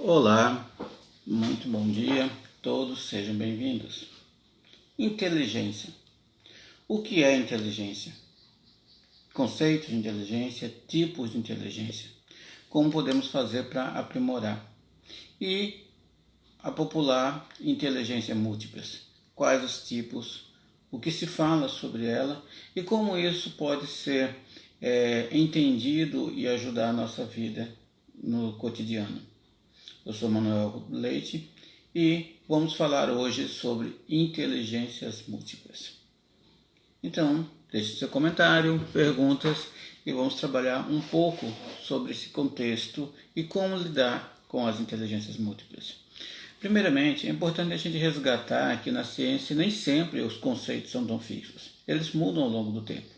Olá, muito bom dia, todos sejam bem-vindos. Inteligência. O que é inteligência? Conceitos de inteligência, tipos de inteligência. Como podemos fazer para aprimorar? E a popular inteligência múltiplas. Quais os tipos? O que se fala sobre ela e como isso pode ser entendido e ajudar a nossa vida no cotidiano. Eu sou Manuel Leite e vamos falar hoje sobre inteligências múltiplas. Então, deixe seu comentário, perguntas e vamos trabalhar um pouco sobre esse contexto e como lidar com as inteligências múltiplas. Primeiramente, é importante a gente resgatar que na ciência nem sempre os conceitos são tão fixos. Eles mudam ao longo do tempo.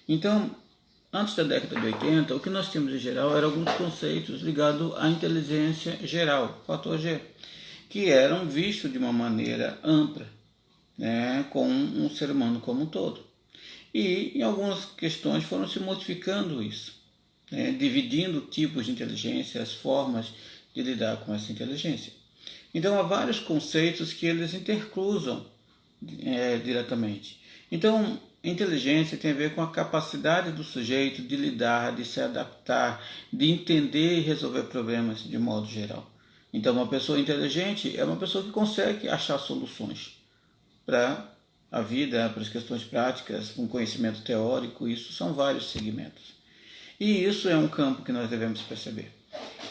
Então, antes da década de 80, o que nós tínhamos em geral eram alguns conceitos ligados à inteligência geral, fator G, que eram vistos de uma maneira ampla, com um ser humano como um todo. E em algumas questões foram se modificando isso, dividindo tipos de inteligência, as formas de lidar com essa inteligência. Então há vários conceitos que eles intercruzam diretamente. Então, inteligência tem a ver com a capacidade do sujeito de lidar, de se adaptar, de entender e resolver problemas de modo geral. Então, uma pessoa inteligente é uma pessoa que consegue achar soluções para a vida, para as questões práticas, com conhecimento teórico. Isso são vários segmentos. E isso é um campo que nós devemos perceber.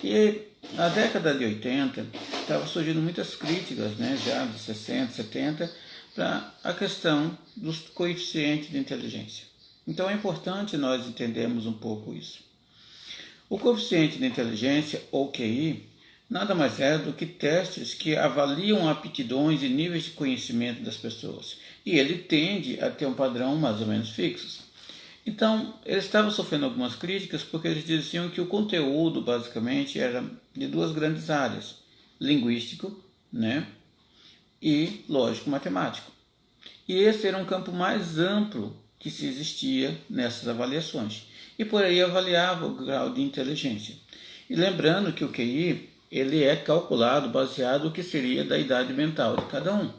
E na década de 80, estavam surgindo muitas críticas, já de 60, 70, para a questão dos coeficientes de inteligência. Então é importante nós entendermos um pouco isso. O coeficiente de inteligência, ou QI, nada mais é do que testes que avaliam aptidões e níveis de conhecimento das pessoas. E ele tende a ter um padrão mais ou menos fixo. Então, eles estavam sofrendo algumas críticas porque eles diziam que o conteúdo, basicamente, era de duas grandes áreas: linguístico, e lógico-matemático. E esse era um campo mais amplo que se existia nessas avaliações. E por aí avaliava o grau de inteligência. E lembrando que o QI ele é calculado baseado no que seria da idade mental de cada um.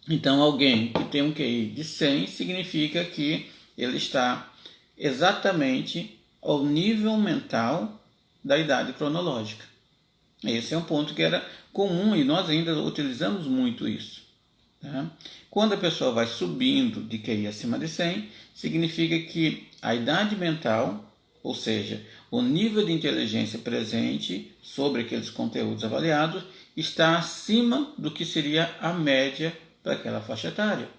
Então, alguém que tem um QI de 100 significa que ele está exatamente ao nível mental da idade cronológica. Esse é um ponto que era comum e nós ainda utilizamos muito isso. Tá? Quando a pessoa vai subindo de QI acima de 100, significa que a idade mental, ou seja, o nível de inteligência presente sobre aqueles conteúdos avaliados, está acima do que seria a média para aquela faixa etária.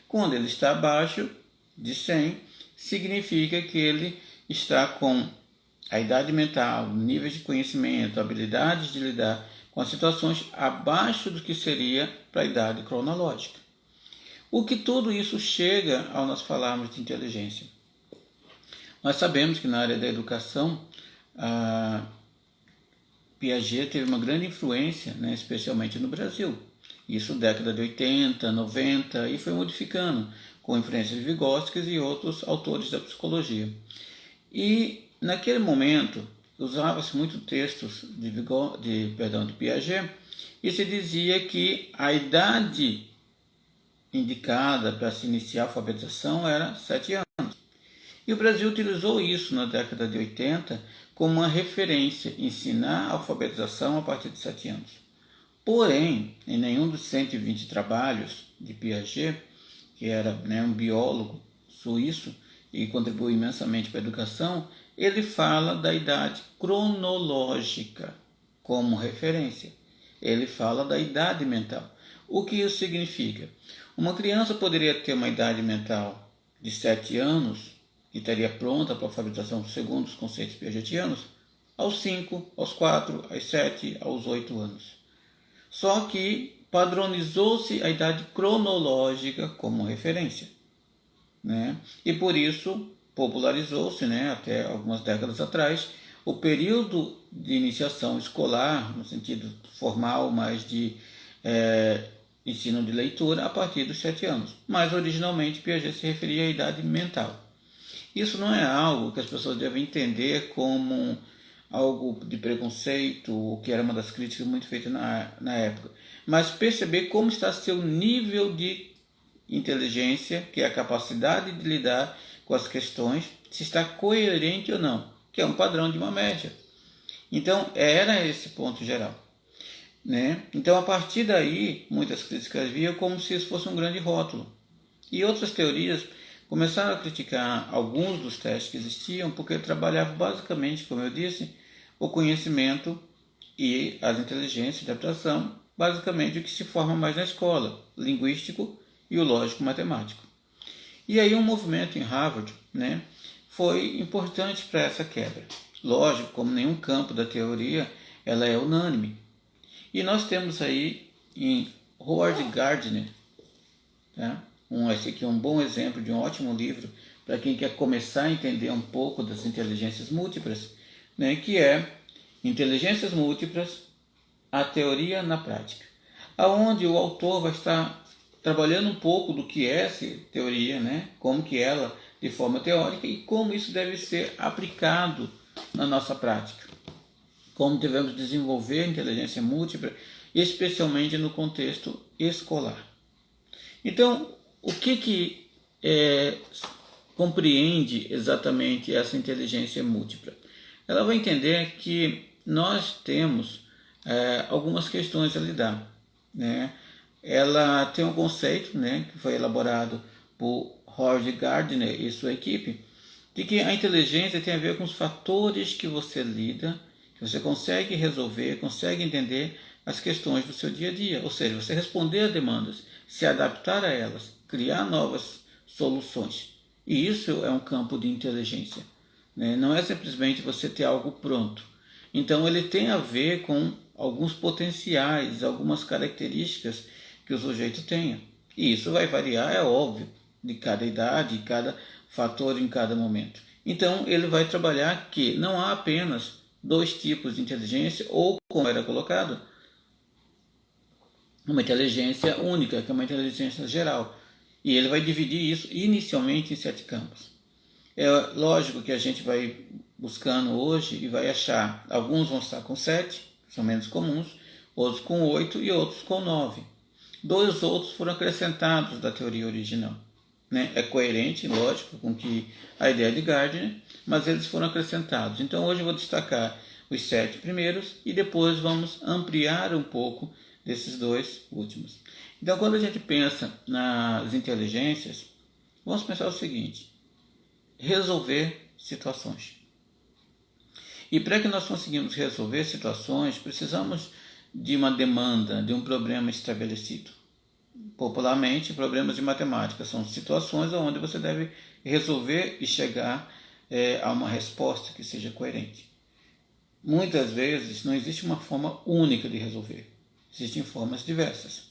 Quando ele está abaixo de 100, significa que ele está com a idade mental, níveis de conhecimento, habilidades de lidar com as situações abaixo do que seria para a idade cronológica. O que tudo isso chega ao nós falarmos de inteligência? Nós sabemos que na área da educação, Piaget teve uma grande influência, especialmente no Brasil. Isso década de 80, 90 e foi modificando com influências de Vygotsky e outros autores da psicologia. E naquele momento usava-se muito textos de Piaget e se dizia que a idade indicada para se iniciar a alfabetização era 7 anos. E o Brasil utilizou isso na década de 80 como uma referência, ensinar a alfabetização a partir de 7 anos. Porém, em nenhum dos 120 trabalhos de Piaget, que era um biólogo suíço e contribuiu imensamente para a educação, ele fala da idade cronológica como referência. Ele fala da idade mental. O que isso significa? Uma criança poderia ter uma idade mental de 7 anos e estaria pronta para a alfabetização segundo os conceitos piagetianos aos 5, aos 4, aos 7, aos 8 anos. Só que padronizou-se a idade cronológica como referência. E por isso popularizou-se, até algumas décadas atrás, o período de iniciação escolar, no sentido formal, mas de ensino de leitura, a partir dos 7 anos. Mas originalmente Piaget se referia à idade mental. Isso não é algo que as pessoas devem entender como algo de preconceito, o que era uma das críticas muito feitas na época, mas perceber como está seu nível de inteligência, que é a capacidade de lidar com as questões, se está coerente ou não, que é um padrão de uma média. Então, era esse ponto geral. Né? Então, a partir daí, muitas críticas viam como se isso fosse um grande rótulo. E outras teorias começaram a criticar alguns dos testes que existiam, porque trabalhavam basicamente, como eu disse, o conhecimento e as inteligências de adaptação, basicamente o que se forma mais na escola, linguístico e o lógico-matemático. E aí um movimento em Harvard, né, foi importante para essa quebra. Lógico, como nenhum campo da teoria, ela é unânime. E nós temos aí em Howard Gardner, tá? Esse aqui é um bom exemplo de um ótimo livro para quem quer começar a entender um pouco das inteligências múltiplas, né, que é Inteligências Múltiplas, a Teoria na Prática, aonde o autor vai estar trabalhando um pouco do que é essa teoria, né, como que ela, de forma teórica, e como isso deve ser aplicado na nossa prática. Como devemos desenvolver a inteligência múltipla, especialmente no contexto escolar. Então, o que compreende exatamente essa inteligência múltipla? Ela vai entender que nós temos algumas questões a lidar. Né? Ela tem um conceito, né, que foi elaborado por Howard Gardner e sua equipe, de que a inteligência tem a ver com os fatores que você lida, que você consegue resolver, consegue entender as questões do seu dia a dia, ou seja, você responder a demandas, se adaptar a elas, criar novas soluções. E isso é um campo de inteligência. Né? Não é simplesmente você ter algo pronto. Então ele tem a ver com alguns potenciais, algumas características que o sujeito tenha. E isso vai variar, é óbvio, de cada idade, de cada fator em cada momento. Então ele vai trabalhar que não há apenas dois tipos de inteligência, ou como era colocado, uma inteligência única, que é uma inteligência geral. E ele vai dividir isso inicialmente em 7 campos. É lógico que a gente vai buscando hoje e vai achar, alguns vão estar com 7, são menos comuns, outros com 8 e outros com 9. 2 outros foram acrescentados da teoria original. Né? É coerente, lógico, com que a ideia de Gardner, mas eles foram acrescentados. Então hoje eu vou destacar os 7 primeiros e depois vamos ampliar um pouco desses 2 últimos. Então quando a gente pensa nas inteligências, vamos pensar o seguinte: resolver situações. E para que nós conseguimos resolver situações, precisamos de uma demanda, de um problema estabelecido. Popularmente, problemas de matemática são situações onde você deve resolver e chegar a uma resposta que seja coerente. Muitas vezes não existe uma forma única de resolver, existem formas diversas.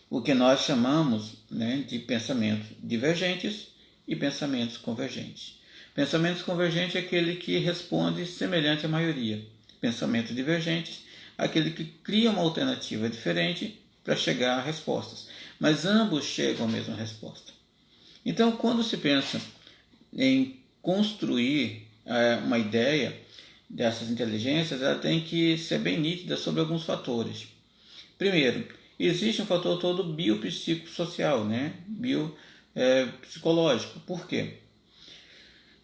O que nós chamamos, né, de pensamentos divergentes e pensamentos convergentes. Pensamento convergente é aquele que responde semelhante à maioria. Pensamento divergente, aquele que cria uma alternativa diferente para chegar a respostas. Mas ambos chegam à mesma resposta. Então, quando se pensa em construir uma ideia dessas inteligências, ela tem que ser bem nítida sobre alguns fatores. Primeiro, existe um fator todo biopsicossocial, né? Biopsicológico. Por quê?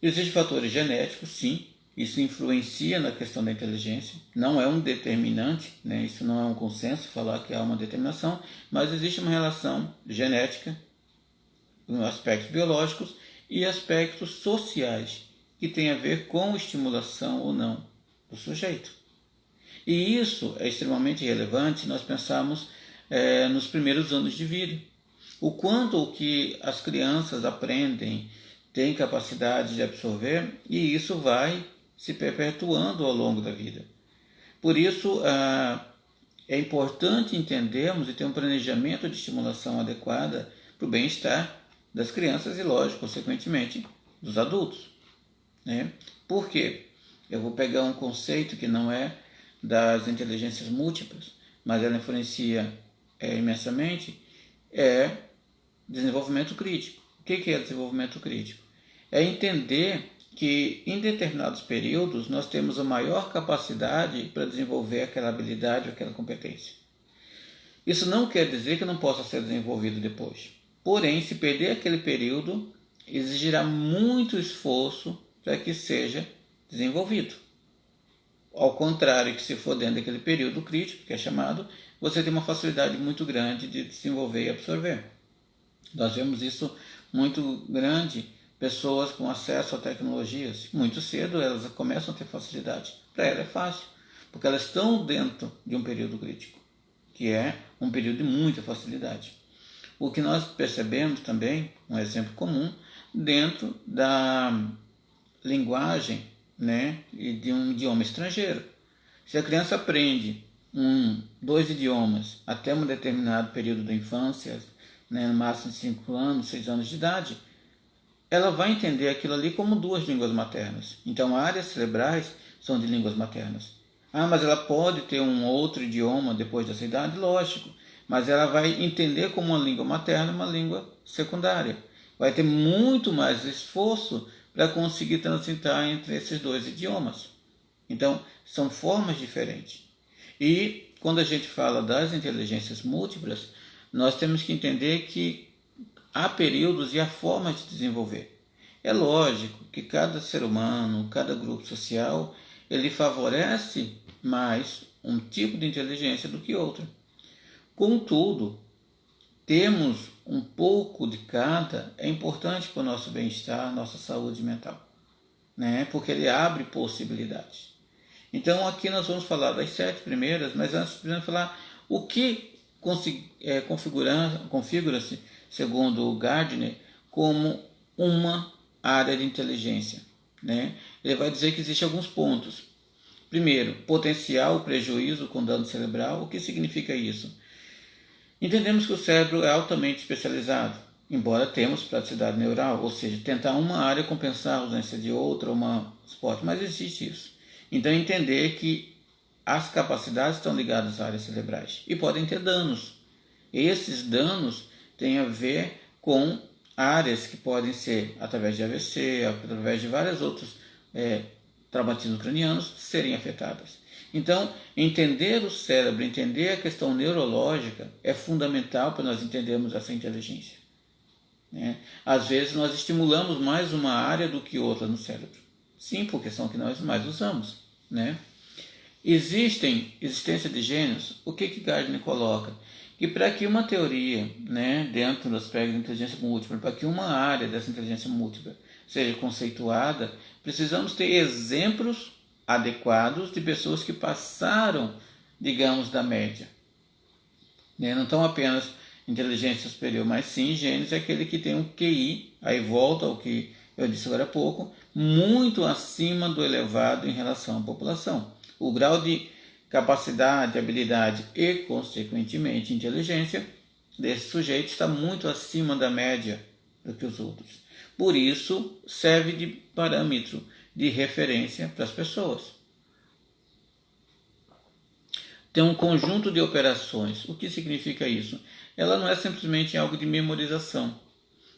Existem fatores genéticos, sim, isso influencia na questão da inteligência, não é um determinante, né? Isso não é um consenso falar que há uma determinação, mas existe uma relação genética, aspectos biológicos e aspectos sociais, que tem a ver com estimulação ou não do sujeito. E isso é extremamente relevante se nós pensarmos nos primeiros anos de vida. O quanto o que as crianças aprendem tem capacidade de absorver, e isso vai se perpetuando ao longo da vida. Por isso, é importante entendermos e ter um planejamento de estimulação adequada para o bem-estar das crianças e, lógico, consequentemente, dos adultos. Né? Por quê? Eu vou pegar um conceito que não é das inteligências múltiplas, mas ela influencia imensamente, desenvolvimento crítico. O que é desenvolvimento crítico? É entender que em determinados períodos nós temos a maior capacidade para desenvolver aquela habilidade ou aquela competência. Isso não quer dizer que não possa ser desenvolvido depois. Porém, se perder aquele período, exigirá muito esforço para que seja desenvolvido. Ao contrário, que se for dentro daquele período crítico, que é chamado, você tem uma facilidade muito grande de desenvolver e absorver. Nós vemos isso muito grande, pessoas com acesso a tecnologias. Muito cedo elas começam a ter facilidade. Para elas é fácil, porque elas estão dentro de um período crítico, que é um período de muita facilidade. O que nós percebemos também, um exemplo comum, dentro da linguagem, né, e de um idioma estrangeiro. Se a criança aprende dois idiomas até um determinado período da infância, né, no máximo de 5 anos, 6 anos de idade, ela vai entender aquilo ali como duas línguas maternas. Então, áreas cerebrais são de línguas maternas. Mas ela pode ter um outro idioma depois dessa idade? Lógico. Mas ela vai entender como uma língua materna uma língua secundária. Vai ter muito mais esforço para conseguir transitar entre esses dois idiomas. Então, são formas diferentes. E quando a gente fala das inteligências múltiplas, nós temos que entender que há períodos e há formas de desenvolver. É lógico que cada ser humano, cada grupo social, ele favorece mais um tipo de inteligência do que outro. Contudo, termos um pouco de cada é importante para o nosso bem-estar, nossa saúde mental, né? Porque ele abre possibilidades. Então aqui nós vamos falar das 7 primeiras, mas antes precisamos falar o que configura-se, segundo o Gardner, como uma área de inteligência, né? Ele vai dizer que existem alguns pontos. Primeiro, potencial prejuízo com dano cerebral. O que significa isso? Entendemos que o cérebro é altamente especializado, embora temos praticidade neural, ou seja, tentar uma área compensar a ausência de outra, uma esporte, mas existe isso. Então entender que as capacidades estão ligadas às áreas cerebrais e podem ter danos. Esses danos têm a ver com áreas que podem ser através de AVC, através de vários outros traumatismos cranianos serem afetadas. Então, entender o cérebro, entender a questão neurológica é fundamental para nós entendermos essa inteligência. Né? Às vezes nós estimulamos mais uma área do que outra no cérebro. Sim, porque são que nós mais usamos. Né? Existência de gênios, o que Gardner coloca? Que para que uma teoria, né, dentro do aspecto de inteligência múltipla, para que uma área dessa inteligência múltipla seja conceituada, precisamos ter exemplos adequados de pessoas que passaram, digamos, da média. Né? Não tão apenas inteligência superior, mas sim gênios é aquele que tem um QI, aí volta ao que eu disse agora há pouco, muito acima do elevado em relação à população. O grau de capacidade, habilidade e, consequentemente, inteligência desse sujeito está muito acima da média do que os outros. Por isso, serve de parâmetro de referência para as pessoas. Tem um conjunto de operações. O que significa isso? Ela não é simplesmente algo de memorização,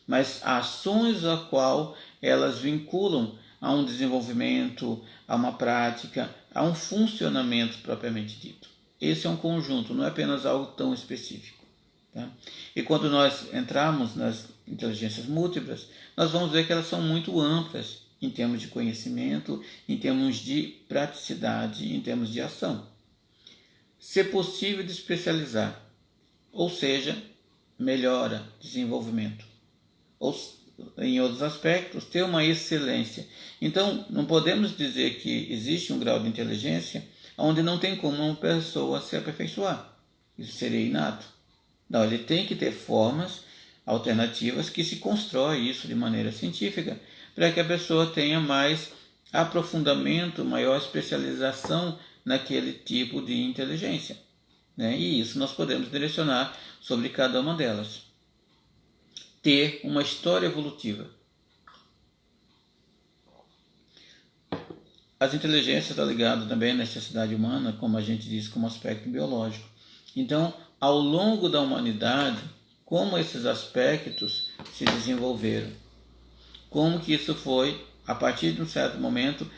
mas ações a qual elas vinculam a um desenvolvimento, a uma prática, a um funcionamento propriamente dito. Esse é um conjunto, não é apenas algo tão específico. Tá? E quando nós entramos nas inteligências múltiplas, nós vamos ver que elas são muito amplas em termos de conhecimento, em termos de praticidade, em termos de ação. Ser possível de especializar, ou seja, melhora, desenvolvimento. Ou, em outros aspectos, ter uma excelência. Então, não podemos dizer que existe um grau de inteligência onde não tem como uma pessoa se aperfeiçoar. Isso seria inato. Não, ele tem que ter formas alternativas que se constrói isso de maneira científica, para que a pessoa tenha mais aprofundamento, maior especialização naquele tipo de inteligência. Né? E isso nós podemos direcionar sobre cada uma delas. Ter uma história evolutiva. As inteligências estão ligadas também à necessidade humana, como a gente diz, como aspecto biológico. Então, ao longo da humanidade, como esses aspectos se desenvolveram, como que isso foi a partir de um certo momento,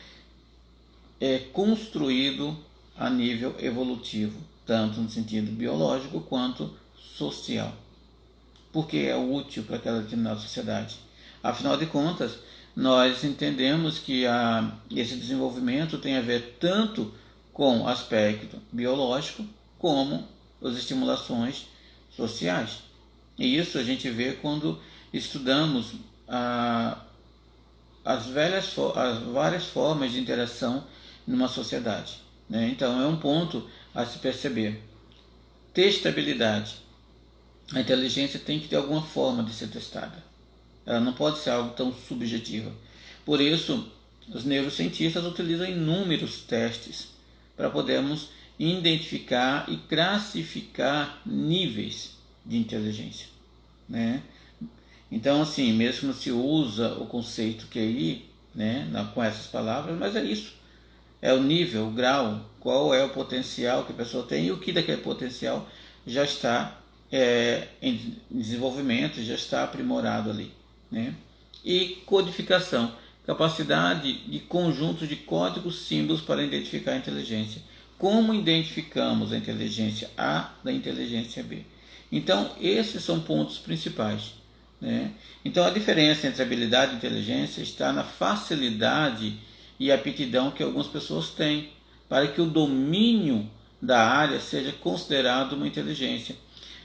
é construído a nível evolutivo, tanto no sentido biológico quanto social, porque é útil para aquela determinada sociedade. Afinal de contas, nós entendemos que esse desenvolvimento tem a ver tanto com o aspecto biológico como as estimulações sociais. E isso a gente vê quando estudamos as várias formas de interação numa sociedade, né? Então é um ponto a se perceber. Testabilidade. A inteligência tem que ter alguma forma de ser testada. Ela não pode ser algo tão subjetiva. Por isso, os neurocientistas utilizam inúmeros testes para podermos identificar e classificar níveis de inteligência, né? Então, assim, mesmo não se usa o conceito QI, né, com essas palavras, mas é isso. É o nível, o grau, qual é o potencial que a pessoa tem e o que daquele potencial já está em desenvolvimento, já está aprimorado ali, né? E codificação, capacidade de conjunto de códigos símbolos para identificar a inteligência. Como identificamos a inteligência A da inteligência B? Então, esses são pontos principais, né? Então, a diferença entre habilidade e inteligência está na facilidade e aptidão que algumas pessoas têm para que o domínio da área seja considerado uma inteligência.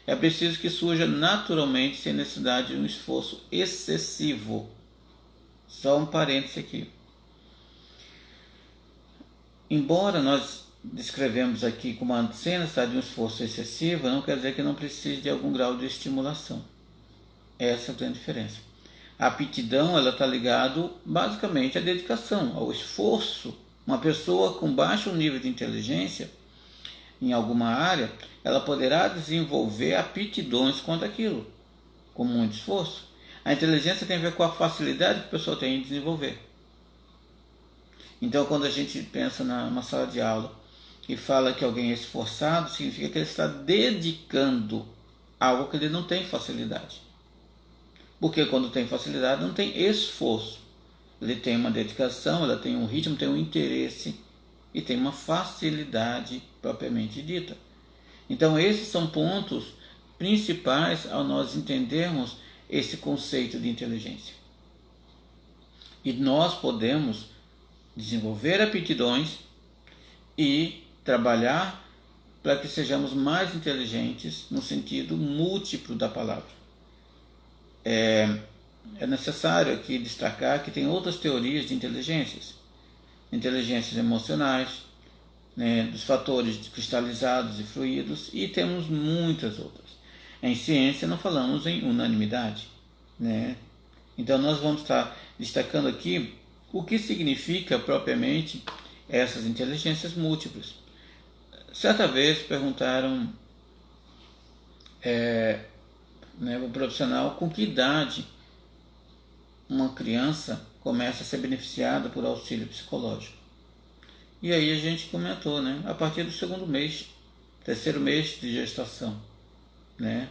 É preciso que surja naturalmente sem necessidade de um esforço excessivo. Só um parêntese aqui. Embora nós descrevemos aqui como sem necessidade de um esforço excessivo, não quer dizer que não precise de algum grau de estimulação. Essa é a grande diferença. A aptidão está ligada basicamente à dedicação, ao esforço. Uma pessoa com baixo nível de inteligência em alguma área, ela poderá desenvolver aptidões quanto aquilo, com muito esforço. A inteligência tem a ver com a facilidade que a pessoa tem em desenvolver. Então, quando a gente pensa numa sala de aula e fala que alguém é esforçado, significa que ele está dedicando algo que ele não tem facilidade. Porque quando tem facilidade, não tem esforço. Ele tem uma dedicação, ela tem um ritmo, tem um interesse e tem uma facilidade propriamente dita. Então, esses são pontos principais ao nós entendermos esse conceito de inteligência. E nós podemos desenvolver aptidões e trabalhar para que sejamos mais inteligentes no sentido múltiplo da palavra. É necessário aqui destacar que tem outras teorias de inteligências emocionais, né, dos fatores cristalizados e fluidos, e temos muitas outras. Em ciência não falamos em unanimidade, né? Então nós vamos estar destacando aqui o que significa propriamente essas inteligências múltiplas. Certa vez perguntaram o profissional com que idade uma criança começa a ser beneficiada por auxílio psicológico. E aí a gente comentou, né, a partir do segundo mês, terceiro mês de gestação, né?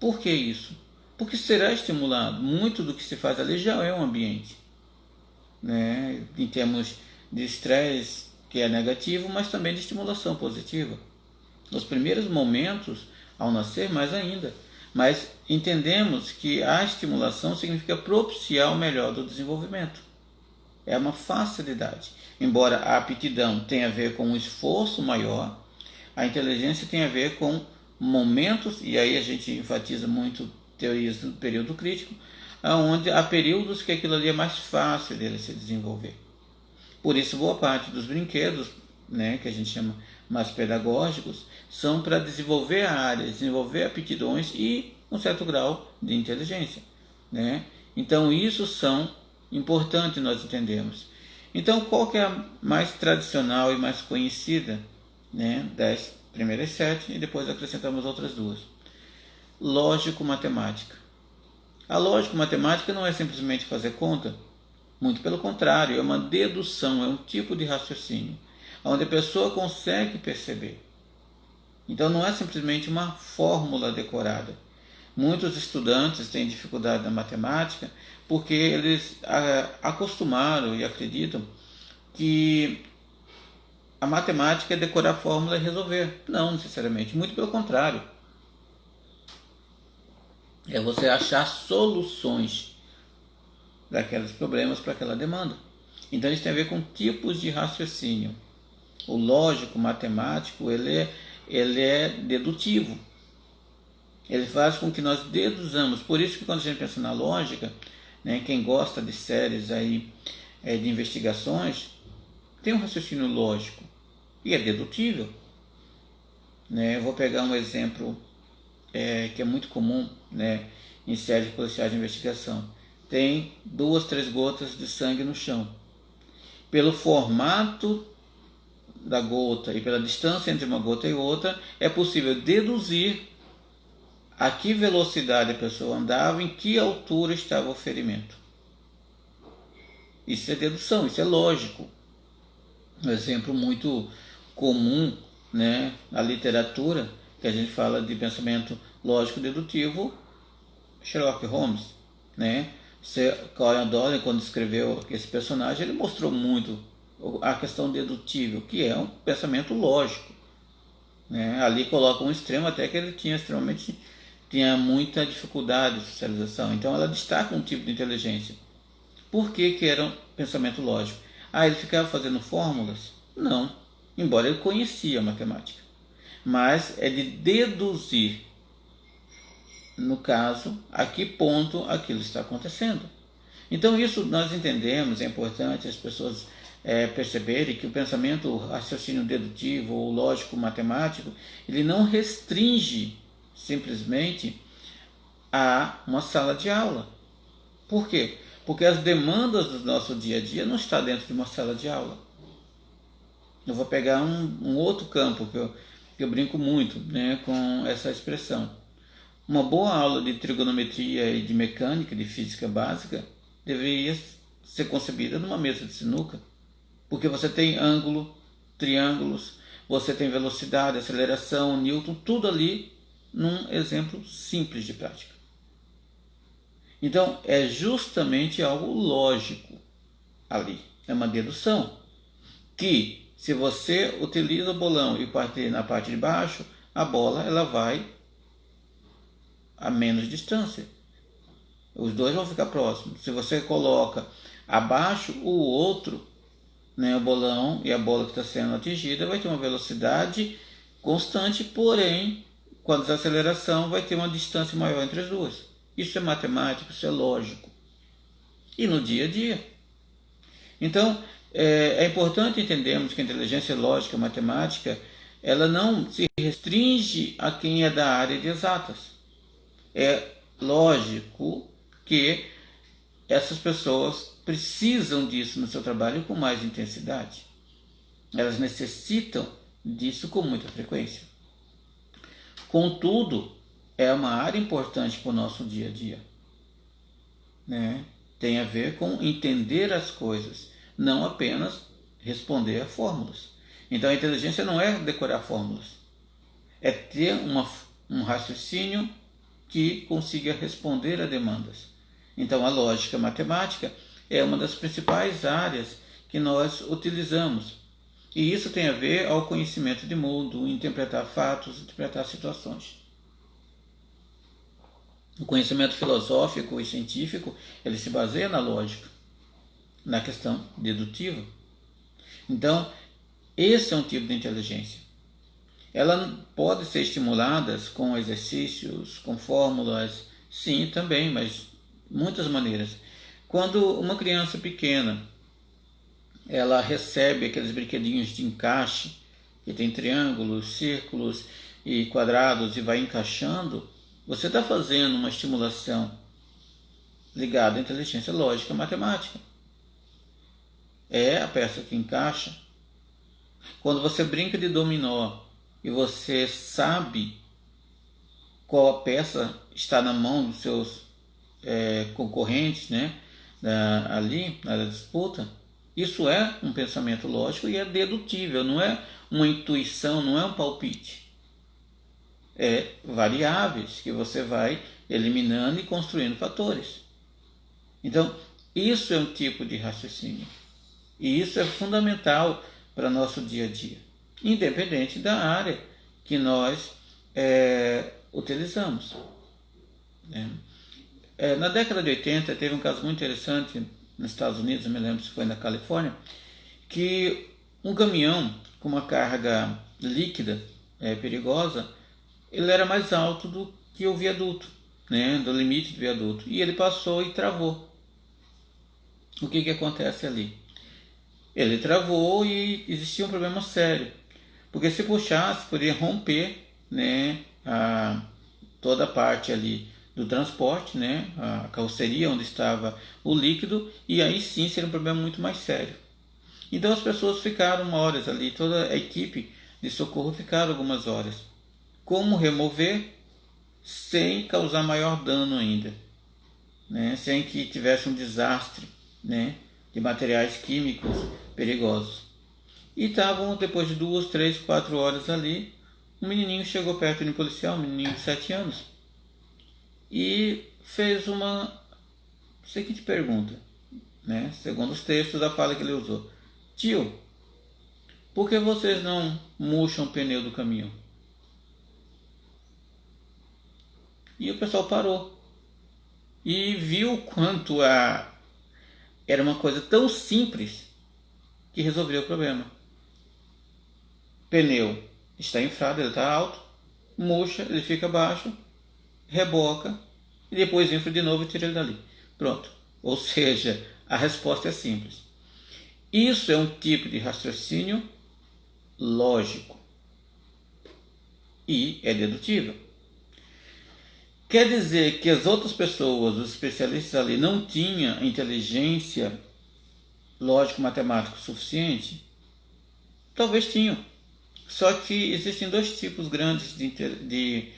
Por que isso? Porque será estimulado. Muito do que se faz ali já é um ambiente, né, em termos de estresse, que é negativo, mas também de estimulação positiva. Nos primeiros momentos, ao nascer, mais ainda. Mas entendemos que a estimulação significa propiciar o melhor do desenvolvimento. É uma facilidade. Embora a aptidão tenha a ver com um esforço maior, a inteligência tem a ver com momentos, e aí a gente enfatiza muito teorias do período crítico, onde há períodos que aquilo ali é mais fácil dele se desenvolver. Por isso, boa parte dos brinquedos, né, que a gente chama mais pedagógicos, são para desenvolver a área, desenvolver aptidões e um certo grau de inteligência, né? Então, isso são importantes nós entendermos. Então, qual que é a mais tradicional e mais conhecida, né, das primeiras 7, e depois acrescentamos outras 2? Lógico-matemática. A lógico-matemática não é simplesmente fazer conta, muito pelo contrário, é uma dedução, é um tipo de raciocínio, onde a pessoa consegue perceber. Então não é simplesmente uma fórmula decorada, Muitos estudantes têm dificuldade na matemática porque eles acostumaram e acreditam que a matemática é decorar a fórmula e resolver. Não necessariamente, muito pelo contrário. É você achar soluções daqueles problemas para aquela demanda. Então isso tem a ver com tipos de raciocínio. O lógico, matemático, ele é dedutivo. Ele faz com que nós deduzamos. Por isso que quando a gente pensa na lógica, né, quem gosta de séries aí, de investigações, tem um raciocínio lógico e é dedutível. Né? Eu vou pegar um exemplo que é muito comum, né, em séries policiais de investigação. Tem 2, 3 gotas de sangue no chão. Pelo formato da gota e pela distância entre uma gota e outra, é possível deduzir a que velocidade a pessoa andava, em que altura estava o ferimento. Isso é dedução, isso é lógico. Um exemplo muito comum, né, na literatura, que a gente fala de pensamento lógico dedutivo, Sherlock Holmes, né? Conan Doyle, quando escreveu esse personagem, ele mostrou muito a questão dedutível, que é um pensamento lógico, né? Ali coloca um extremo até que ele tinha muita dificuldade de socialização. Então ela destaca um tipo de inteligência. Por que era um pensamento lógico? Ele ficava fazendo fórmulas? Não, embora ele conhecia a matemática. Mas é de deduzir, no caso, a que ponto aquilo está acontecendo. Então isso nós entendemos, é importante as pessoas perceberem que o pensamento, o raciocínio dedutivo ou lógico matemático, ele não restringe simplesmente a uma sala de aula. Por quê? Porque as demandas do nosso dia a dia não estão dentro de uma sala de aula. Eu vou pegar um outro campo que eu brinco muito, né, com essa expressão. Uma boa aula de trigonometria e de mecânica, de física básica, deveria ser concebida numa mesa de sinuca, porque você tem ângulo, triângulos, você tem velocidade, aceleração, Newton, tudo ali num exemplo simples de prática. Então, é justamente algo lógico ali, é uma dedução, que se você utiliza o bolão e partir na parte de baixo, a bola ela vai a menos distância. Os dois vão ficar próximos. Se você coloca abaixo o outro, né, o bolão e a bola que está sendo atingida vai ter uma velocidade constante, porém, com a desaceleração vai ter uma distância maior entre as duas. Isso é matemático, isso é lógico. E no dia a dia. Então, é importante entendermos que a inteligência lógica matemática ela não se restringe a quem é da área de exatas. É lógico que essas pessoas precisam disso no seu trabalho com mais intensidade. Elas necessitam disso com muita frequência. Contudo, é uma área importante para o nosso dia a dia. Né? Tem a ver com entender as coisas, não apenas responder a fórmulas. Então a inteligência não é decorar fórmulas, é ter um raciocínio que consiga responder a demandas. Então a lógica matemática é uma das principais áreas que nós utilizamos. E isso tem a ver ao conhecimento de mundo, interpretar fatos, interpretar situações. O conhecimento filosófico e científico, ele se baseia na lógica, na questão dedutiva. Então, esse é um tipo de inteligência. Ela pode ser estimulada com exercícios, com fórmulas, sim, também, mas muitas maneiras. Quando uma criança pequena, ela recebe aqueles brinquedinhos de encaixe, que tem triângulos, círculos e quadrados e vai encaixando, você está fazendo uma estimulação ligada à inteligência lógica matemática. É a peça que encaixa. Quando você brinca de dominó e você sabe qual a peça está na mão dos seus concorrentes, né, ali na disputa, isso é um pensamento lógico e é dedutível, não é uma intuição, não é um palpite. é variáveis que você vai eliminando e construindo fatores. Então, isso é um tipo de raciocínio. E isso é fundamental para nosso dia a dia, independente da área que nós utilizamos. Né? Na década de 80 teve um caso muito interessante nos Estados Unidos, eu me lembro se foi na Califórnia, que um caminhão com uma carga líquida perigosa, ele era mais alto do que o viaduto, né, do limite do viaduto, e ele passou e travou. O que acontece ali? Ele travou e existia um problema sério, porque se puxasse poderia romper, né, toda a parte ali do transporte, né, a carroceria onde estava o líquido, e aí sim seria um problema muito mais sério. Então as pessoas ficaram horas ali, toda a equipe de socorro ficaram algumas horas. Como remover sem causar maior dano ainda, né, sem que tivesse um desastre, né, de materiais químicos perigosos. E estavam, depois de 2, 3, 4 horas ali, um menininho chegou perto de um policial, um menininho de 7 anos, e fez uma seguinte pergunta, né, segundo os textos, a fala que ele usou: tio, por que vocês não murcham o pneu do caminhão? E o pessoal parou e viu quanto era uma coisa tão simples que resolveu o problema. Pneu está inflado, ele está alto, murcha, ele fica baixo, reboca e depois infla de novo e tira ele dali. Pronto. Ou seja, a resposta é simples. Isso é um tipo de raciocínio lógico e é dedutivo. Quer dizer que as outras pessoas, os especialistas ali, não tinham inteligência lógico-matemática suficiente? Talvez tinham. Só que existem dois tipos grandes de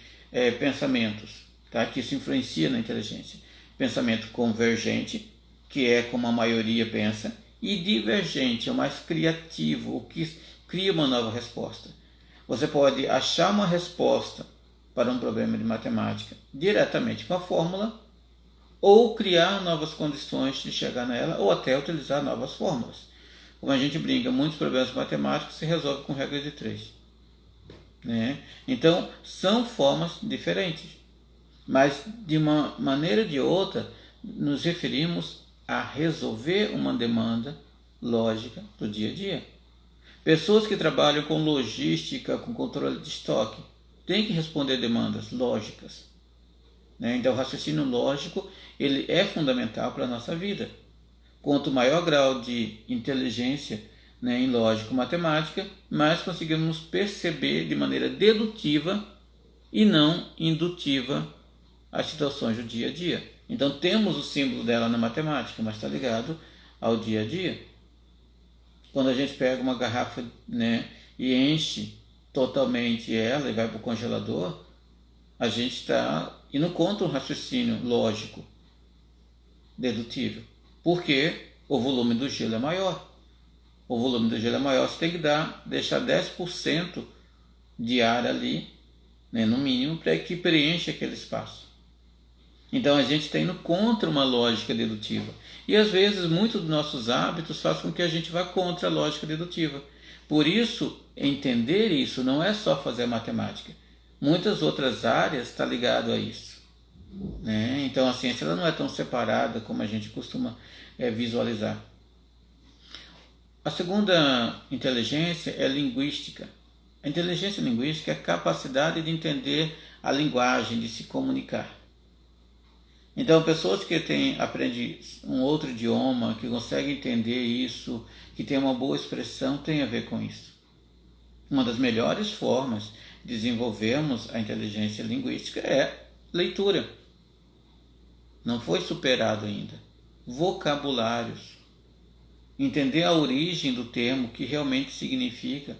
pensamentos, tá? Que isso influencia na inteligência. Pensamento convergente, que é como a maioria pensa, e divergente, é o mais criativo, o que cria uma nova resposta. Você pode achar uma resposta para um problema de matemática diretamente com a fórmula, ou criar novas condições de chegar nela, ou até utilizar novas fórmulas. Como a gente brinca, muitos problemas matemáticos se resolvem com regra de 3. Né? Então, são formas diferentes. Mas, de uma maneira ou de outra, nos referimos a resolver uma demanda lógica do dia a dia. Pessoas que trabalham com logística, com controle de estoque, têm que responder demandas lógicas. Né? Então, o raciocínio lógico ele é fundamental para a nossa vida. Quanto maior grau de inteligência, né, em lógico-matemática, mais conseguimos perceber de maneira dedutiva e não indutiva as situações do dia a dia. Então temos o símbolo dela na matemática, mas está ligado ao dia a dia. Quando a gente pega uma garrafa, né, e enche totalmente ela e vai para o congelador, a gente está indo contra um raciocínio lógico, dedutível. Porque o volume do gelo é maior. O volume do gelo é maior, você tem que deixar 10% de ar ali, né, no mínimo, para que preencha aquele espaço. Então a gente está indo contra uma lógica dedutiva. E às vezes muitos dos nossos hábitos fazem com que a gente vá contra a lógica dedutiva. Por isso, entender isso não é só fazer matemática. Muitas outras áreas estão ligadas a isso. Né? Então a ciência ela não é tão separada como a gente costuma visualizar. A segunda inteligência é linguística. A inteligência linguística é a capacidade de entender a linguagem, de se comunicar. Então, pessoas que aprendem um outro idioma, que conseguem entender isso, que tem uma boa expressão, tem a ver com isso. Uma das melhores formas de desenvolvermos a inteligência linguística é leitura. Não foi superado ainda. Vocabulários. Entender a origem do termo, o que realmente significa.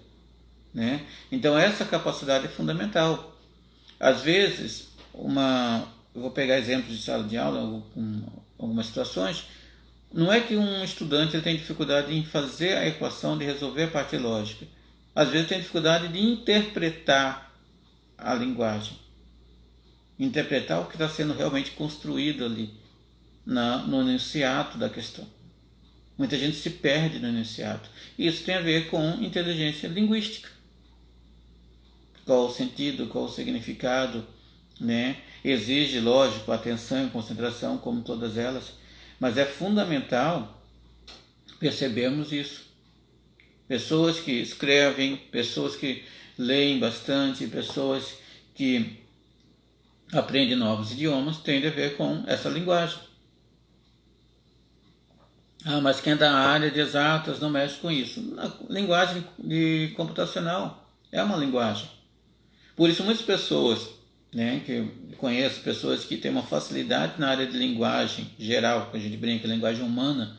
Né? Então, essa capacidade é fundamental. Às vezes, eu vou pegar exemplos de sala de aula, algumas situações, não é que um estudante ele tem dificuldade em fazer a equação, de resolver a parte lógica. Às vezes tem dificuldade de interpretar a linguagem, interpretar o que está sendo realmente construído ali no enunciado da questão. Muita gente se perde no enunciado. Isso tem a ver com inteligência linguística. Qual o sentido, qual o significado, né? Exige, lógico, atenção e concentração, como todas elas, mas é fundamental percebermos isso. Pessoas que escrevem, pessoas que leem bastante, pessoas que aprendem novos idiomas, têm a ver com essa linguagem. Mas quem é da área de exatas não mexe com isso. A linguagem de computacional é uma linguagem. Por isso muitas pessoas, né, que eu conheço, pessoas que têm uma facilidade na área de linguagem geral, que a gente brinca, linguagem humana,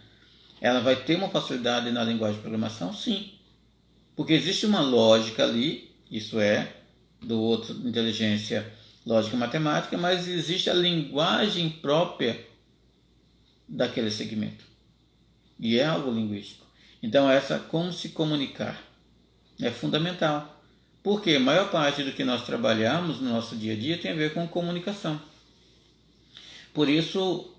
ela vai ter uma facilidade na linguagem de programação? Sim. Porque existe uma lógica ali, isso é, do outro, inteligência lógica e matemática, mas existe a linguagem própria daquele segmento. E é algo linguístico. Então essa como se comunicar é fundamental. Porque a maior parte do que nós trabalhamos no nosso dia a dia tem a ver com comunicação. Por isso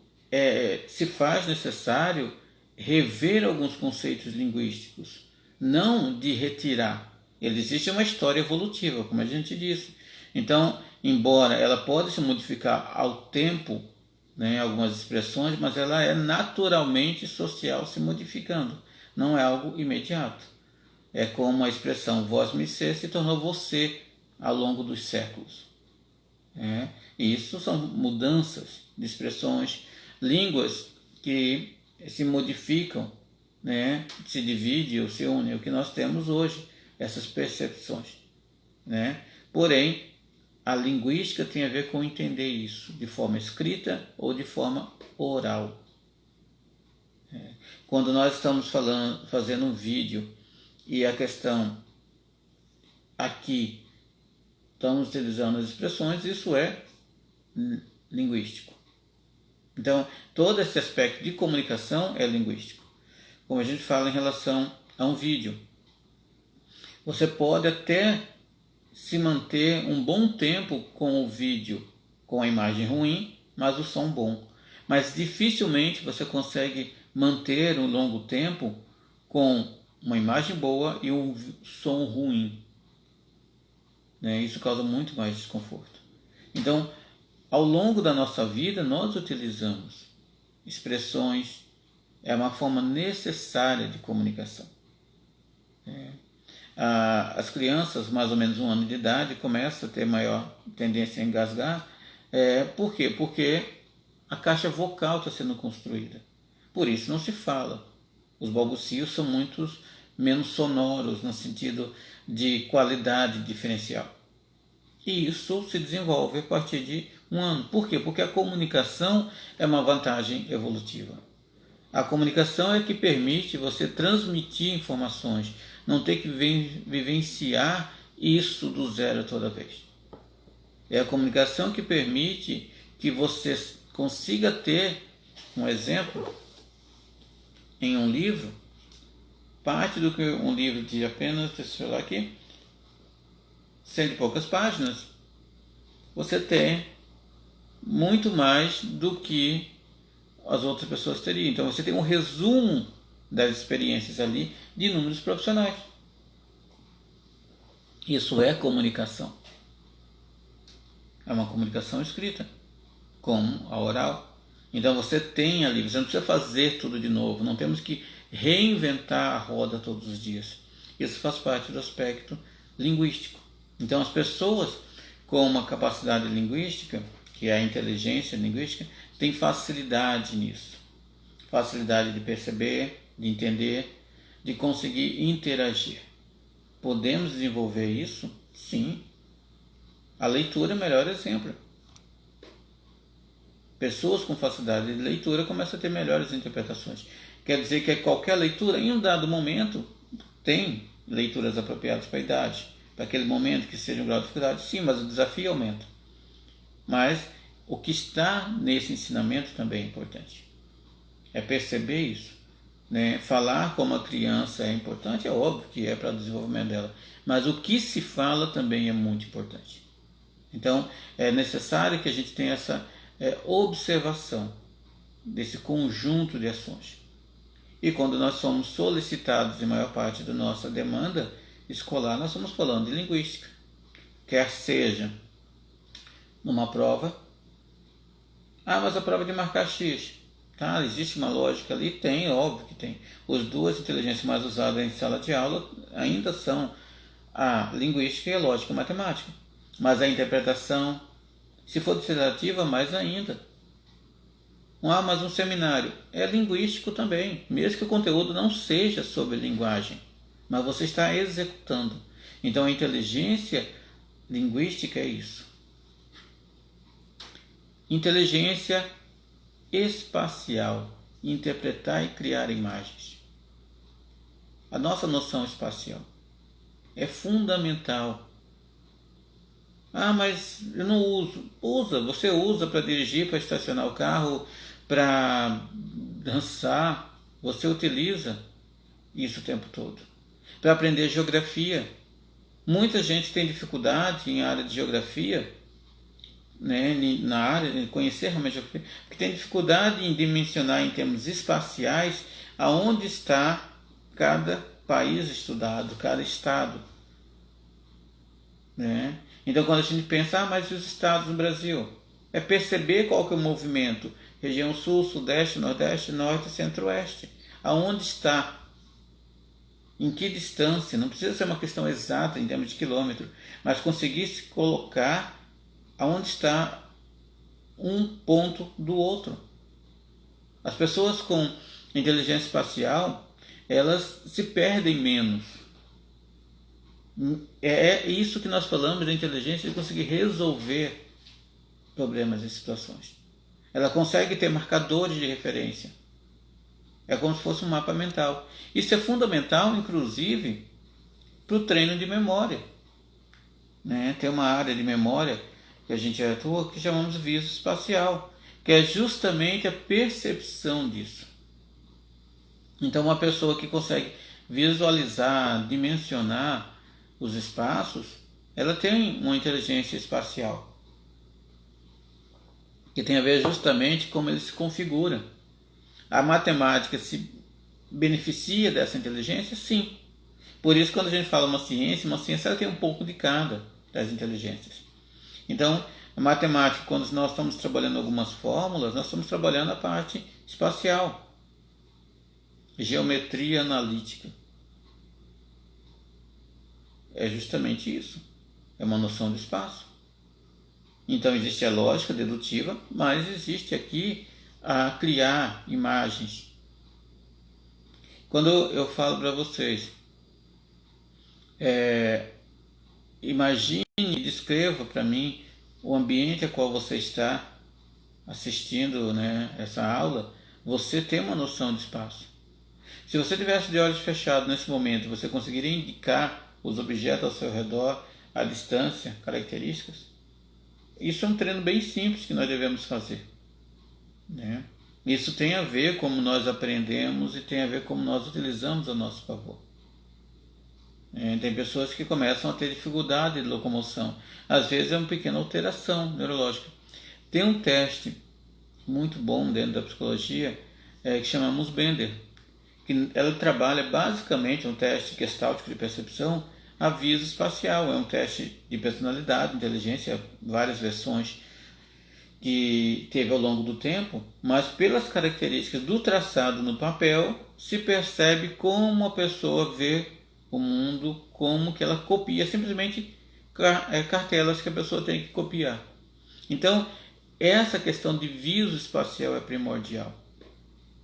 se faz necessário rever alguns conceitos linguísticos, não de retirar. Existe uma história evolutiva, como a gente disse. Então, embora ela pode se modificar ao tempo, né, algumas expressões, mas ela é naturalmente social se modificando, não é algo imediato. É como a expressão vós me ser se tornou você ao longo dos séculos. E isso são mudanças de expressões, línguas que se modificam, né, se dividem ou se unem, o que nós temos hoje, essas percepções. Porém, a linguística tem a ver com entender isso de forma escrita ou de forma oral. Quando nós estamos fazendo um vídeo e a questão aqui estamos utilizando as expressões, isso é linguístico. Então, todo esse aspecto de comunicação é linguístico. Como a gente fala em relação a um vídeo. Você pode até se manter um bom tempo com o vídeo com a imagem ruim, mas o som bom. Mas dificilmente você consegue manter um longo tempo com uma imagem boa e um som ruim. Isso causa muito mais desconforto. Então, ao longo da nossa vida, nós utilizamos expressões, é uma forma necessária de comunicação. As crianças, mais ou menos 1 ano de idade, começam a ter maior tendência a engasgar. Por quê? Porque a caixa vocal está sendo construída. Por isso não se fala. Os balbucios são muito menos sonoros, no sentido de qualidade diferencial. E isso se desenvolve a partir de 1 ano. Por quê? Porque a comunicação é uma vantagem evolutiva. A comunicação é que permite você transmitir informações, não ter que vivenciar isso do zero toda vez. É a comunicação que permite que você consiga ter um exemplo em um livro, parte do que um livro de apenas, deixa eu falar aqui, 100 e poucas páginas, você tem muito mais do que as outras pessoas teriam. Então você tem um resumo das experiências ali de inúmeros profissionais. Isso é comunicação. É uma comunicação escrita, como a oral. Então você tem ali, você não precisa fazer tudo de novo, não temos que reinventar a roda todos os dias. Isso faz parte do aspecto linguístico. Então as pessoas com uma capacidade linguística, que é a inteligência linguística, têm facilidade nisso. Facilidade de perceber, de entender, de conseguir interagir. Podemos desenvolver isso? Sim. A leitura é o melhor exemplo. Pessoas com facilidade de leitura começam a ter melhores interpretações. Quer dizer que qualquer leitura, em um dado momento, tem leituras apropriadas para a idade, para aquele momento que seja um grau de dificuldade, sim, mas o desafio aumenta. Mas o que está nesse ensinamento também é importante. É perceber isso. Falar como a criança é importante, é óbvio que é para o desenvolvimento dela. Mas o que se fala também é muito importante. Então, é necessário que a gente tenha essa observação desse conjunto de ações. E quando nós somos solicitados em maior parte da nossa demanda escolar, nós estamos falando de linguística. Quer seja numa prova, mas a prova é de marcar X. Tá? Existe uma lógica ali? Tem, óbvio que tem. As duas inteligências mais usadas em sala de aula ainda são a linguística e a lógica matemática. Mas a interpretação, se for dissertativa, mais ainda. Mas um seminário é linguístico também, mesmo que o conteúdo não seja sobre linguagem, mas você está executando. Então a inteligência linguística é isso. Inteligência espacial, interpretar e criar imagens. A nossa noção espacial é fundamental. Mas eu não uso. Você usa para dirigir, para estacionar o carro, para dançar. Você utiliza isso o tempo todo. Para aprender geografia. Muita gente tem dificuldade em área de geografia, né, na área de conhecer realmente a geografia, porque tem dificuldade em dimensionar em termos espaciais aonde está cada país estudado, cada estado. Né? Então, quando a gente pensa, mas os estados no Brasil? É perceber qual que é o movimento. Região Sul, Sudeste, Nordeste, Norte e Centro-Oeste. Aonde está? Em que distância? Não precisa ser uma questão exata em termos de quilômetro, mas conseguir se colocar aonde está um ponto do outro. As pessoas com inteligência espacial, elas se perdem menos. É isso que nós falamos da inteligência, de conseguir resolver problemas e situações. Ela consegue ter marcadores de referência. É como se fosse um mapa mental. Isso é fundamental, inclusive, para o treino de memória. Né? Tem uma área de memória que a gente atua que chamamos de viso espacial, que é justamente a percepção disso. Então, uma pessoa que consegue visualizar, dimensionar os espaços, ela tem uma inteligência espacial, que tem a ver justamente como ele se configura. A matemática se beneficia dessa inteligência? Sim. Por isso, quando a gente fala uma ciência ela tem um pouco de cada das inteligências. Então, a matemática, quando nós estamos trabalhando algumas fórmulas, nós estamos trabalhando a parte espacial. Geometria analítica. É justamente isso. É uma noção do espaço. Então existe a lógica dedutiva, mas existe aqui a criar imagens. Quando eu falo para vocês, imagine e descreva para mim o ambiente a qual você está assistindo, né, essa aula, você tem uma noção de espaço. Se você tivesse de olhos fechados nesse momento, você conseguiria indicar os objetos ao seu redor, a distância, características? Isso é um treino bem simples que nós devemos fazer. Né? Isso tem a ver como nós aprendemos e tem a ver como nós utilizamos a nosso favor. Tem pessoas que começam a ter dificuldade de locomoção. Às vezes é uma pequena alteração neurológica. Tem um teste muito bom dentro da psicologia que chamamos Bender, que ela trabalha basicamente um teste gestáltico de percepção a viso espacial. É um teste de personalidade, inteligência, várias versões que teve ao longo do tempo, mas pelas características do traçado no papel se percebe como a pessoa vê o mundo, como que ela copia, simplesmente cartelas que a pessoa tem que copiar. Então, essa questão de viso espacial é primordial.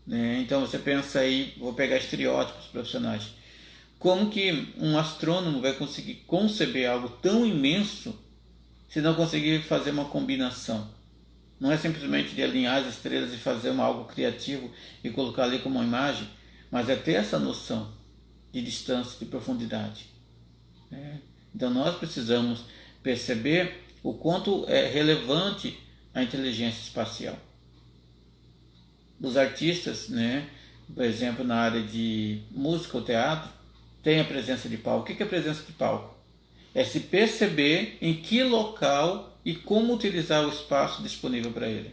Né? Então você pensa aí, vou pegar estereótipos profissionais. Como que um astrônomo vai conseguir conceber algo tão imenso se não conseguir fazer uma combinação? Não é simplesmente de alinhar as estrelas e fazer algo criativo e colocar ali como uma imagem, mas é ter essa noção de distância, de profundidade. Né? Então nós precisamos perceber o quanto é relevante a inteligência espacial. Os artistas, né, por exemplo, na área de música ou teatro, tem a presença de palco. O que é a presença de palco? É se perceber em que local e como utilizar o espaço disponível para ele.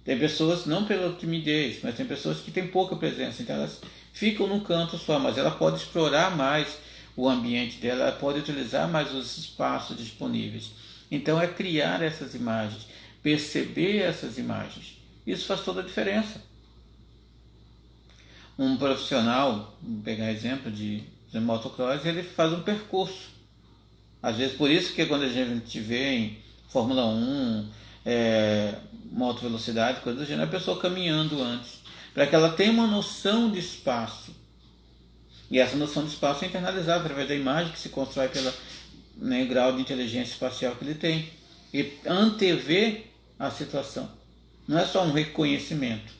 Tem pessoas, não pela timidez, mas tem pessoas que têm pouca presença, então elas ficam num canto só, mas ela pode explorar mais o ambiente dela, ela pode utilizar mais os espaços disponíveis. Então é criar essas imagens, perceber essas imagens. Isso faz toda a diferença. Um profissional, vou pegar exemplo de motocross, ele faz um percurso. Às vezes, por isso que quando a gente vê em Fórmula 1, moto velocidade, coisa do gênero, a pessoa caminhando antes, para que ela tenha uma noção de espaço. E essa noção de espaço é internalizada através da imagem que se constrói pelo grau de inteligência espacial que ele tem. E antever a situação. Não é só um reconhecimento,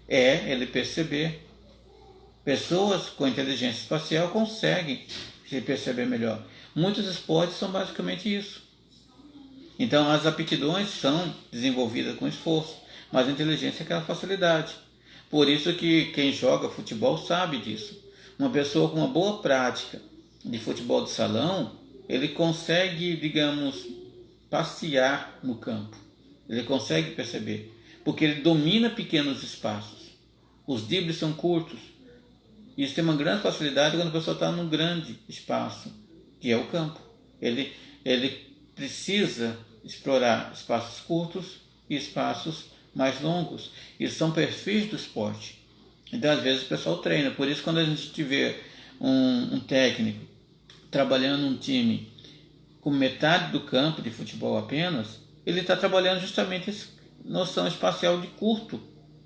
é ele perceber. Pessoas com inteligência espacial conseguem se perceber melhor. Muitos esportes são basicamente isso. Então as aptidões são desenvolvidas com esforço, mas a inteligência é aquela facilidade. Por isso que quem joga futebol sabe disso. Uma pessoa com uma boa prática de futebol de salão, ele consegue, digamos, passear no campo. Ele consegue perceber, porque ele domina pequenos espaços. Os dribles são curtos. Isso tem uma grande facilidade quando a pessoa está num grande espaço, que é o campo. Ele precisa explorar espaços curtos e espaços mais longos. Isso são perfis do esporte. Então, às vezes, o pessoal treina. Por isso, quando a gente vê um técnico trabalhando um time com metade do campo de futebol apenas, ele está trabalhando justamente essa noção espacial de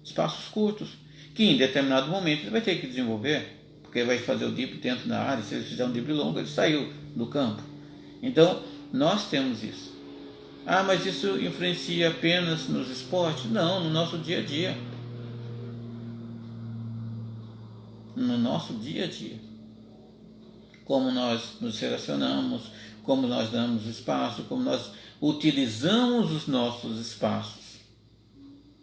espaços curtos, que em determinado momento ele vai ter que desenvolver, porque ele vai fazer o drible dentro da área. Se ele fizer um drible longo, ele saiu do campo. Então, nós temos isso. Ah, mas isso influencia apenas nos esportes? Não, no nosso dia a dia. No nosso dia a dia. Como nós nos relacionamos, como nós damos espaço, como nós utilizamos os nossos espaços.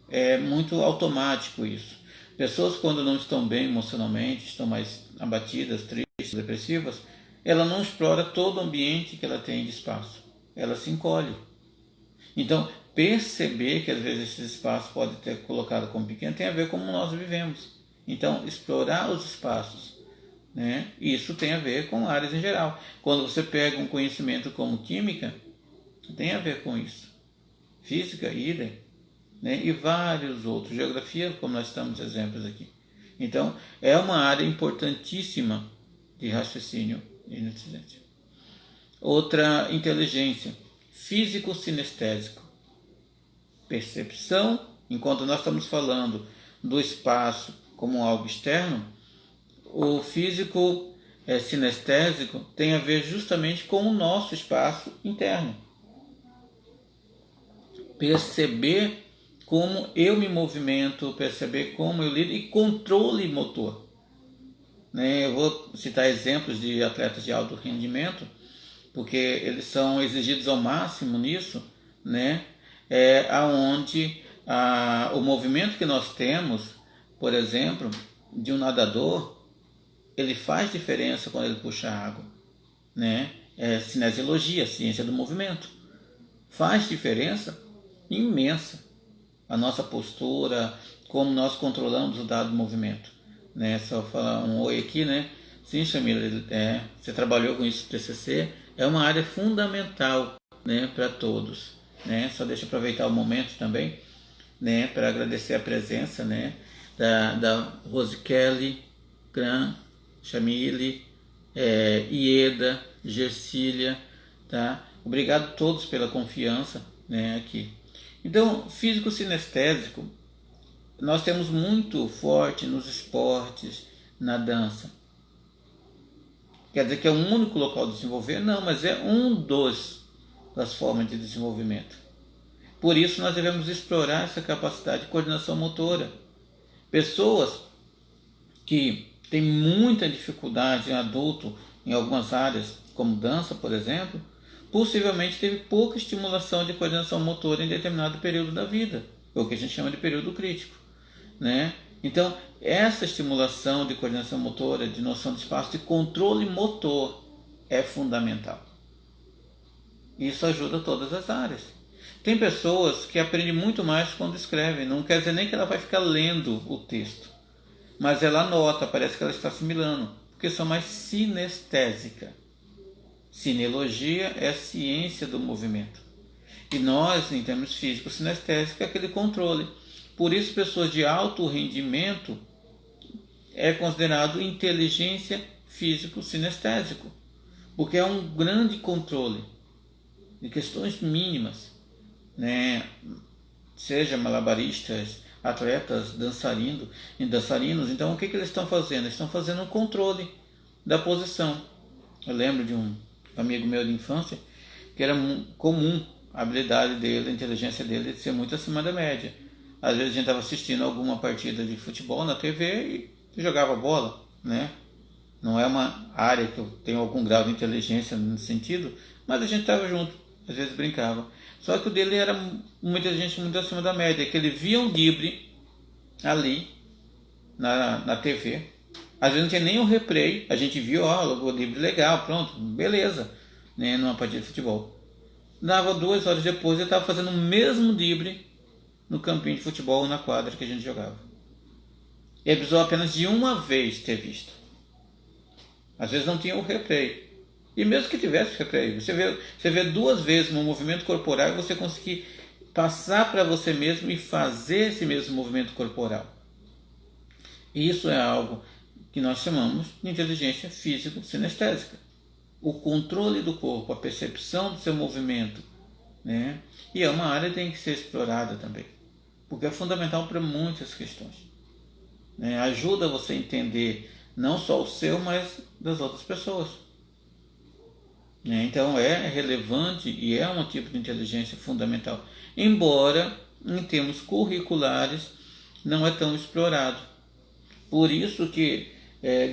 É muito automático isso. Pessoas, quando não estão bem emocionalmente, estão mais abatidas, tristes, depressivas, ela não explora todo o ambiente que ela tem de espaço. Ela se encolhe. Então, perceber que às vezes esse espaço pode ter colocado como pequeno tem a ver com como nós vivemos. Então, explorar os espaços, né? Isso tem a ver com áreas em geral. Quando você pega um conhecimento como química, tem a ver com isso. Física, idem, né? E vários outros. Geografia, como nós estamos exemplos aqui. Então, é uma área importantíssima de raciocínio e inteligência. Outra inteligência, físico-sinestésico. Percepção, enquanto nós estamos falando do espaço como algo externo, o físico sinestésico tem a ver justamente com o nosso espaço interno. Perceber como eu me movimento, perceber como eu lido e controle motor. Eu vou citar exemplos de atletas de alto rendimento, porque eles são exigidos ao máximo nisso, aonde o movimento que nós temos, por exemplo, de um nadador, ele faz diferença quando ele puxa água, É cinesiologia, ciência do movimento. Faz diferença imensa a nossa postura, como nós controlamos o dado movimento, Só falar um oi aqui, Sim, Chamila, você trabalhou com isso no TCC, é uma área fundamental, para todos, Só deixa eu aproveitar o momento também, para agradecer a presença, da Rose Kelly, Gran, Chamile, Ieda, Gersília, tá? Obrigado a todos pela confiança, aqui. Então, físico-sinestésico, nós temos muito forte nos esportes, na dança. Quer dizer que é um único local de desenvolver? Não, mas é das formas de desenvolvimento. Por isso, nós devemos explorar essa capacidade de coordenação motora. Pessoas que têm muita dificuldade em adulto em algumas áreas, como dança, por exemplo, possivelmente teve pouca estimulação de coordenação motora em determinado período da vida, o que a gente chama de período crítico, Então, essa estimulação de coordenação motora, de noção de espaço, de controle motor é fundamental. Isso ajuda todas as áreas. Tem pessoas que aprendem muito mais quando escrevem. Não quer dizer nem que ela vai ficar lendo o texto, mas ela anota, parece que ela está assimilando, porque são mais sinestésica. Sinologia é a ciência do movimento. E nós, em termos físicos, sinestésico é aquele controle. Por isso, pessoas de alto rendimento é considerado inteligência físico-sinestésico, porque é um grande controle de questões mínimas, né? Seja malabaristas, atletas, dançarinos. Então, o que eles estão fazendo? Eles estão fazendo um controle da posição. Eu lembro de um amigo meu de infância que era comum a habilidade dele, a inteligência dele de ser muito acima da média. Às vezes a gente estava assistindo alguma partida de futebol na TV e jogava bola, né? Não é uma área que eu tenho algum grau de inteligência nesse sentido, mas a gente estava junto, às vezes brincava. Só que o dele era uma inteligência muito acima da média, que ele via um drible ali na TV. Às vezes não tinha nem um replay, a gente viu, o drible legal, pronto, beleza, né, numa partida de futebol. Dava 2 horas depois, ele estava fazendo o mesmo drible no campinho de futebol, na quadra que a gente jogava. Ele precisou apenas de uma vez ter visto. Às vezes não tinha o replay. E mesmo que tivesse replay, você vê 2 vezes no movimento corporal e você conseguir passar para você mesmo e fazer esse mesmo movimento corporal. Isso é algo que nós chamamos de inteligência físico-sinestésica. O controle do corpo, a percepção do seu movimento, né? E é uma área que tem que ser explorada também, porque é fundamental para muitas questões, né? Ajuda você a entender não só o seu, mas das outras pessoas, né? Então é relevante e é um tipo de inteligência fundamental, embora em termos curriculares não é tão explorado. Por isso que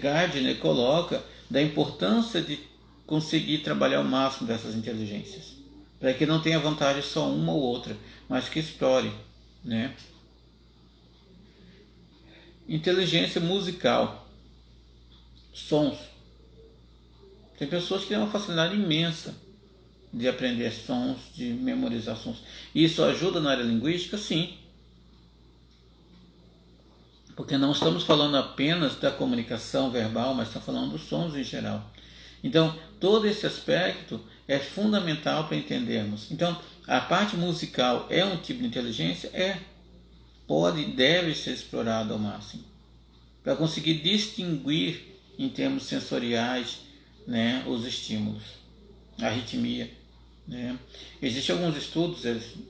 Gardner coloca da importância de conseguir trabalhar o máximo dessas inteligências, para que não tenha vantagem só uma ou outra, mas que explore, né? Inteligência musical, sons. Tem pessoas que têm uma facilidade imensa de aprender sons, de memorizar sons. Isso ajuda na área linguística? Sim. Porque não estamos falando apenas da comunicação verbal, mas estamos falando dos sons em geral. Então, todo esse aspecto é fundamental para entendermos. Então, a parte musical é um tipo de inteligência? Pode e deve ser explorado ao máximo, para conseguir distinguir em termos sensoriais, né, os estímulos, a arritmia, né? Existem alguns estudos,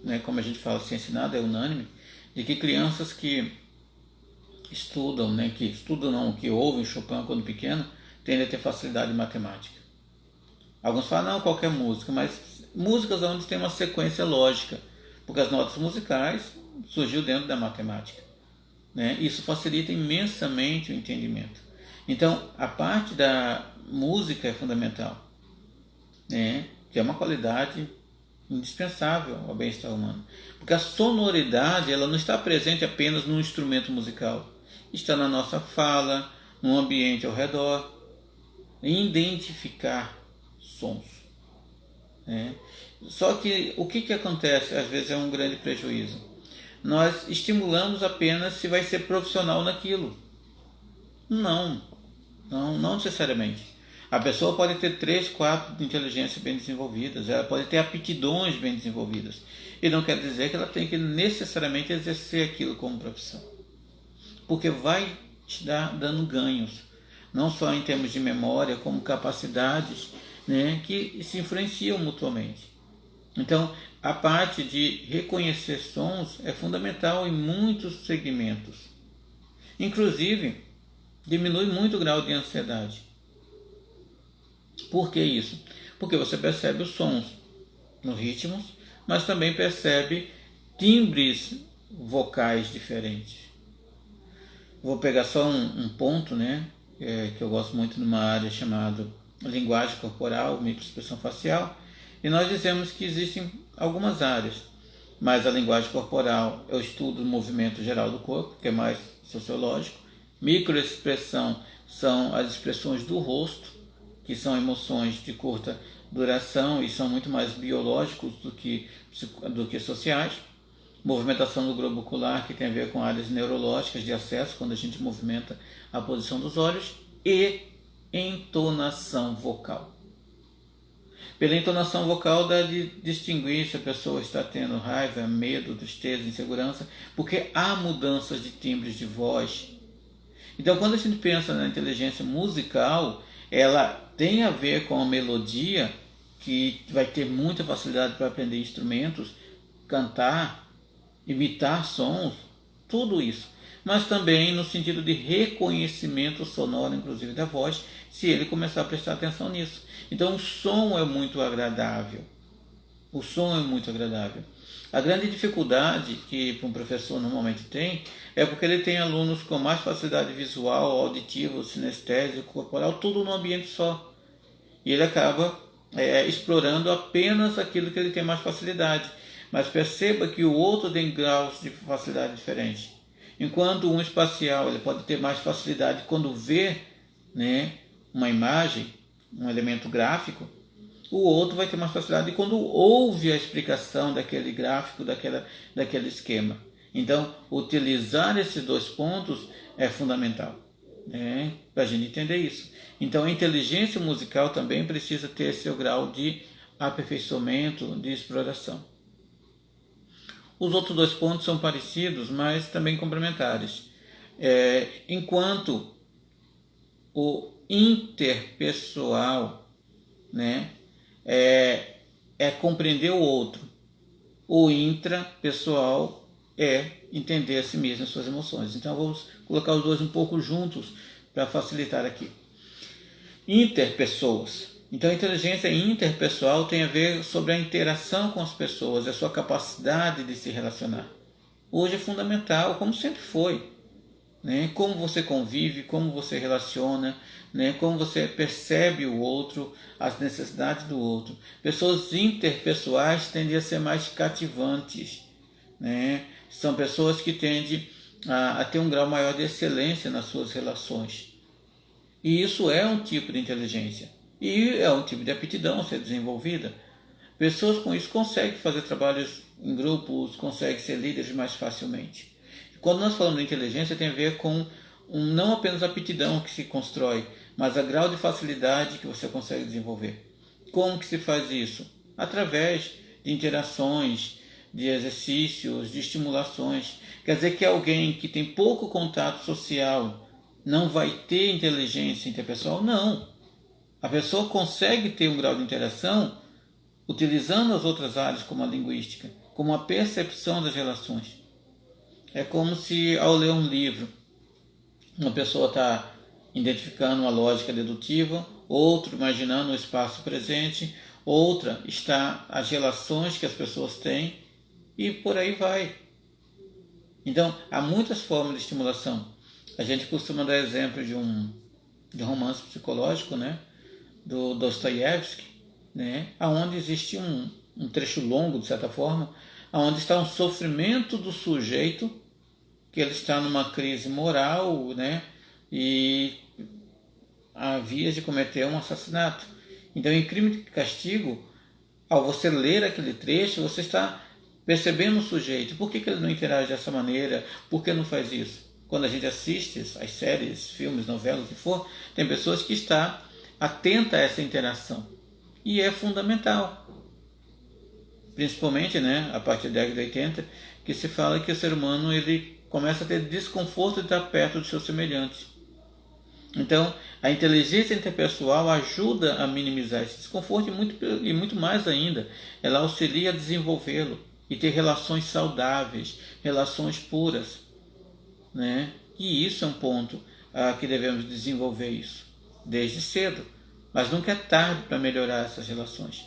né, como a gente fala, ciência nada é unânime, de que crianças que estudam, né, que ouvem Chopin quando pequeno, tendem a ter facilidade em matemática. Alguns falam, não, qualquer música, mas músicas onde tem uma sequência lógica, porque as notas musicais surgiu dentro da matemática, né? Isso facilita imensamente o entendimento. Então, a parte da música é fundamental, né? Que é uma qualidade indispensável ao bem-estar humano, porque a sonoridade ela não está presente apenas num instrumento musical, está na nossa fala, no ambiente ao redor. Identificar sons, né? Só que o que acontece às vezes é um grande prejuízo. Nós estimulamos apenas se vai ser profissional naquilo. Não necessariamente. A pessoa pode ter 3, 4 de inteligência bem desenvolvidas, ela pode ter aptidões bem desenvolvidas, e não quer dizer que ela tem que necessariamente exercer aquilo como profissão, porque vai te dando ganhos, não só em termos de memória, como capacidades, né, que se influenciam mutuamente. Então, a parte de reconhecer sons é fundamental em muitos segmentos. Inclusive, diminui muito o grau de ansiedade. Por que isso? Porque você percebe os sons nos ritmos, mas também percebe timbres vocais diferentes. Vou pegar só um ponto, né, que eu gosto muito numa área chamada linguagem corporal, microexpressão facial, e nós dizemos que existem algumas áreas, mas a linguagem corporal é o estudo do movimento geral do corpo, que é mais sociológico. Microexpressão são as expressões do rosto, que são emoções de curta duração e são muito mais biológicos do que sociais. Movimentação do globo ocular, que tem a ver com áreas neurológicas de acesso, quando a gente movimenta a posição dos olhos, e entonação vocal. Pela entonação vocal dá de distinguir se a pessoa está tendo raiva, medo, tristeza, insegurança, porque há mudanças de timbres de voz. Então, quando a gente pensa na inteligência musical, ela tem a ver com a melodia, que vai ter muita facilidade para aprender instrumentos, cantar, imitar sons, tudo isso. Mas também no sentido de reconhecimento sonoro, inclusive da voz, se ele começar a prestar atenção nisso. Então o som é muito agradável. O som é muito agradável. A grande dificuldade que um professor normalmente tem é porque ele tem alunos com mais facilidade visual, auditiva, sinestésica, corporal, tudo num ambiente só. E ele acaba explorando apenas aquilo que ele tem mais facilidade. Mas perceba que o outro tem graus de facilidade diferentes. Enquanto um espacial ele pode ter mais facilidade quando vê, né, uma imagem, um elemento gráfico, o outro vai ter mais facilidade quando ouve a explicação daquele gráfico, daquele esquema. Então, utilizar esses dois pontos é fundamental, né, para a gente entender isso. Então, a inteligência musical também precisa ter seu grau de aperfeiçoamento, de exploração. Os outros dois pontos são parecidos, mas também complementares. Enquanto o interpessoal, né, é compreender o outro, o intrapessoal é entender a si mesmo, as suas emoções. Então vamos colocar os dois um pouco juntos para facilitar aqui. Interpessoas. Então a inteligência interpessoal tem a ver sobre a interação com as pessoas, a sua capacidade de se relacionar. Hoje é fundamental, como sempre foi, né? Como você convive, como você relaciona, né? Como você percebe o outro, as necessidades do outro. Pessoas interpessoais tendem a ser mais cativantes, né? São pessoas que tendem a ter um grau maior de excelência nas suas relações. E isso é um tipo de inteligência. E é um tipo de aptidão a ser desenvolvida. Pessoas com isso conseguem fazer trabalhos em grupos, conseguem ser líderes mais facilmente. Quando nós falamos de inteligência, tem a ver com não apenas a aptidão que se constrói, mas a grau de facilidade que você consegue desenvolver. Como que se faz isso? Através de interações, de exercícios, de estimulações. Quer dizer que alguém que tem pouco contato social não vai ter inteligência interpessoal? Não. A pessoa consegue ter um grau de interação utilizando as outras áreas, como a linguística, como a percepção das relações. É como se, ao ler um livro, uma pessoa está identificando uma lógica dedutiva, outro imaginando o espaço presente, outra está as relações que as pessoas têm e por aí vai. Então, há muitas formas de estimulação. A gente costuma dar exemplo de um romance psicológico, né, do Dostoiévski, né, onde existe um trecho longo, de certa forma, onde está um sofrimento do sujeito, que ele está numa crise moral, né, e há vias de cometer um assassinato. Então, em Crime e Castigo, ao você ler aquele trecho, você está percebendo o sujeito. Por que ele não interage dessa maneira? Por que não faz isso? Quando a gente assiste as séries, filmes, novelas, o que for, tem pessoas que estão atentas a essa interação. E é fundamental. Principalmente, né, a partir da década de 80, que se fala que o ser humano ele começa a ter desconforto de estar perto dos seus semelhantes. Então, a inteligência interpessoal ajuda a minimizar esse desconforto e muito mais ainda, ela auxilia a desenvolvê-lo e ter relações saudáveis, relações puras, né? E isso é um ponto que devemos desenvolver isso desde cedo, mas nunca é tarde para melhorar essas relações.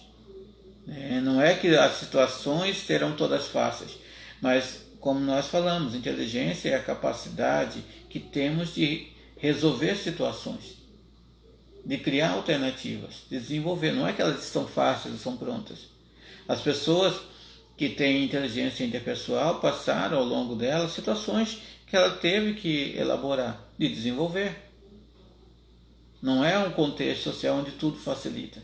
Não é que as situações serão todas fáceis, mas como nós falamos, inteligência é a capacidade que temos de resolver situações, de criar alternativas, de desenvolver. Não é que elas estão fáceis e são prontas. As pessoas que têm inteligência interpessoal passaram ao longo dela situações que ela teve que elaborar, de desenvolver. Não é um contexto social onde tudo facilita.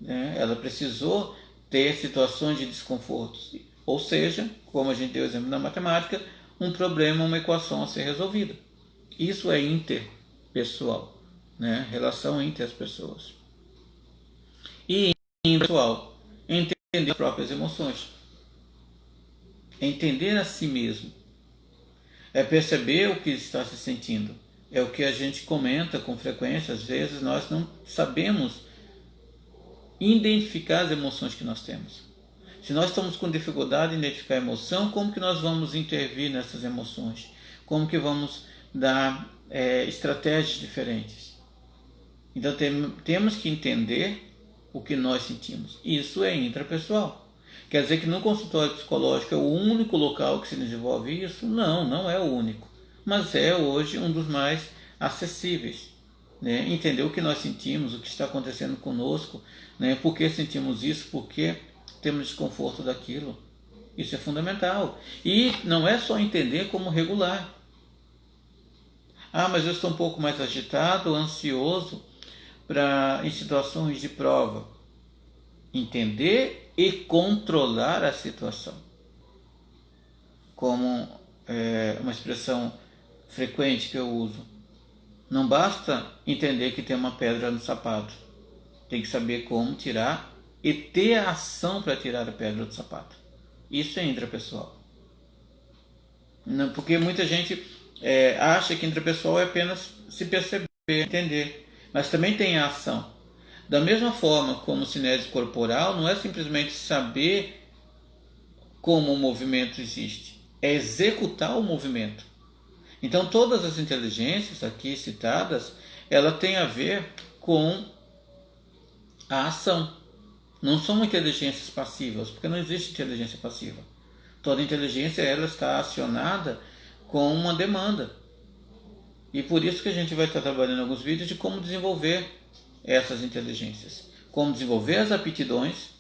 né? Ela precisou ter situações de desconfortos. Ou seja, como a gente deu o exemplo na matemática, um problema, uma equação a ser resolvida. Isso é interpessoal, né? Relação entre as pessoas. E interpessoal, entender as próprias emoções. Entender a si mesmo. É perceber o que está se sentindo. É o que a gente comenta com frequência. Às vezes nós não sabemos identificar as emoções que nós temos. Se nós estamos com dificuldade em identificar a emoção, como que nós vamos intervir nessas emoções? Como que vamos dar estratégias diferentes? Então temos que entender o que nós sentimos. Isso é intrapessoal. Quer dizer que no consultório psicológico é o único local que se desenvolve isso? Não, não é o único. Mas é hoje um dos mais acessíveis. Né? Entender o que nós sentimos, o que está acontecendo conosco, né? Por que sentimos isso, por que temos desconforto daquilo. Isso é fundamental. E não é só entender como regular. Ah, mas eu estou um pouco mais agitado, ansioso em situações de prova. Entender e controlar a situação. Como uma expressão frequente que eu uso. Não basta entender que tem uma pedra no sapato. Tem que saber como tirar e ter a ação para tirar a pedra do sapato. Isso é intrapessoal. Não, porque muita gente acha que intrapessoal é apenas se perceber, entender. Mas também tem a ação. Da mesma forma como cinese corporal, não é simplesmente saber como o movimento existe. É executar o movimento. Então todas as inteligências aqui citadas, ela tem a ver com a ação. Não são inteligências passivas, porque não existe inteligência passiva. Toda inteligência ela está acionada com uma demanda. E por isso que a gente vai estar trabalhando alguns vídeos de como desenvolver essas inteligências. Como desenvolver as aptidões,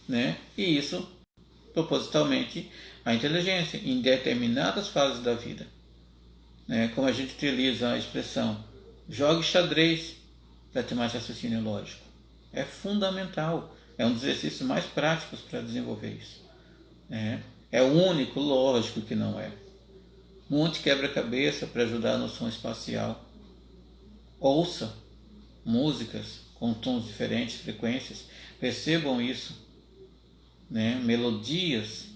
né? E isso, propositalmente, a inteligência em determinadas fases da vida. Né? Como a gente utiliza a expressão jogue xadrez para ter mais raciocínio lógico. É fundamental. É um dos exercícios mais práticos para desenvolver isso. É o único, lógico que não é. Monte quebra-cabeça para ajudar a noção espacial. Ouça músicas com tons diferentes, frequências. Percebam isso. Né? Melodias.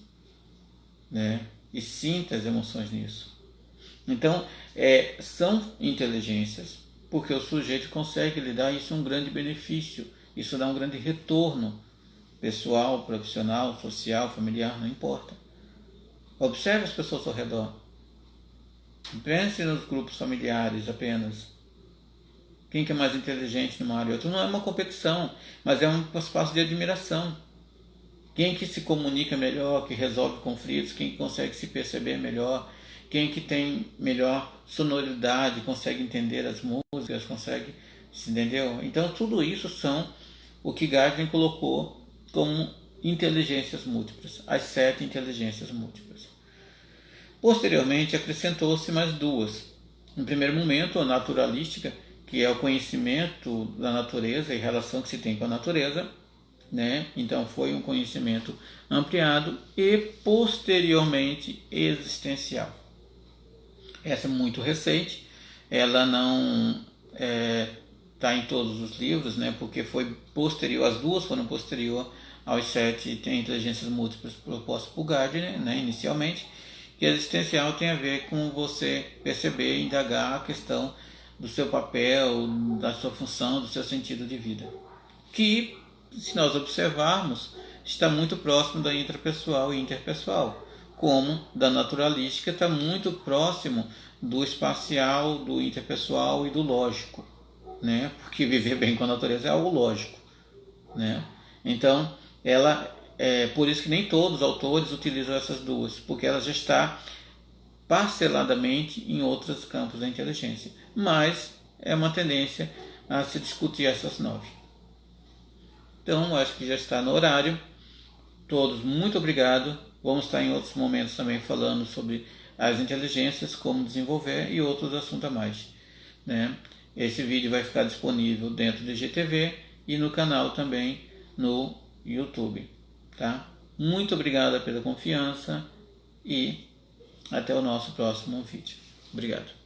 Né? E sinta as emoções nisso. Então, são inteligências, porque o sujeito consegue lhe dar isso um grande benefício, isso dá um grande retorno pessoal, profissional, social, familiar, não importa. Observe as pessoas ao redor. Pense nos grupos familiares apenas. Quem que é mais inteligente numa área e outra? Não é uma competição, mas é um espaço de admiração. Quem que se comunica melhor, que resolve conflitos, quem consegue se perceber melhor, quem que tem melhor sonoridade, consegue entender as músicas, consegue, entendeu? Então tudo isso são o que Gardner colocou como inteligências múltiplas, as 7 inteligências múltiplas. Posteriormente acrescentou-se mais 2. No primeiro momento, a naturalística, que é o conhecimento da natureza e relação que se tem com a natureza, né? Então foi um conhecimento ampliado e posteriormente existencial. Essa é muito recente, ela não está em todos os livros, né? Porque foi posterior, as duas foram posterior aos 7 inteligências múltiplas propostas por Gardner, né? Inicialmente, e a existencial tem a ver com você perceber e indagar a questão do seu papel, da sua função, do seu sentido de vida, que, se nós observarmos, está muito próximo da intrapessoal e interpessoal, como da naturalística está muito próximo do espacial, do interpessoal e do lógico, né? Porque viver bem com a natureza é algo lógico, né? Então, por isso que nem todos os autores utilizam essas duas, porque ela já está parceladamente em outros campos da inteligência, mas é uma tendência a se discutir essas 9. Então, acho que já está no horário. Todos, muito obrigado. Vamos estar em outros momentos também falando sobre as inteligências, como desenvolver e outros assuntos a mais, né? Esse vídeo vai ficar disponível dentro do IGTV e no canal também no YouTube, tá? Muito obrigado pela confiança e até o nosso próximo vídeo. Obrigado.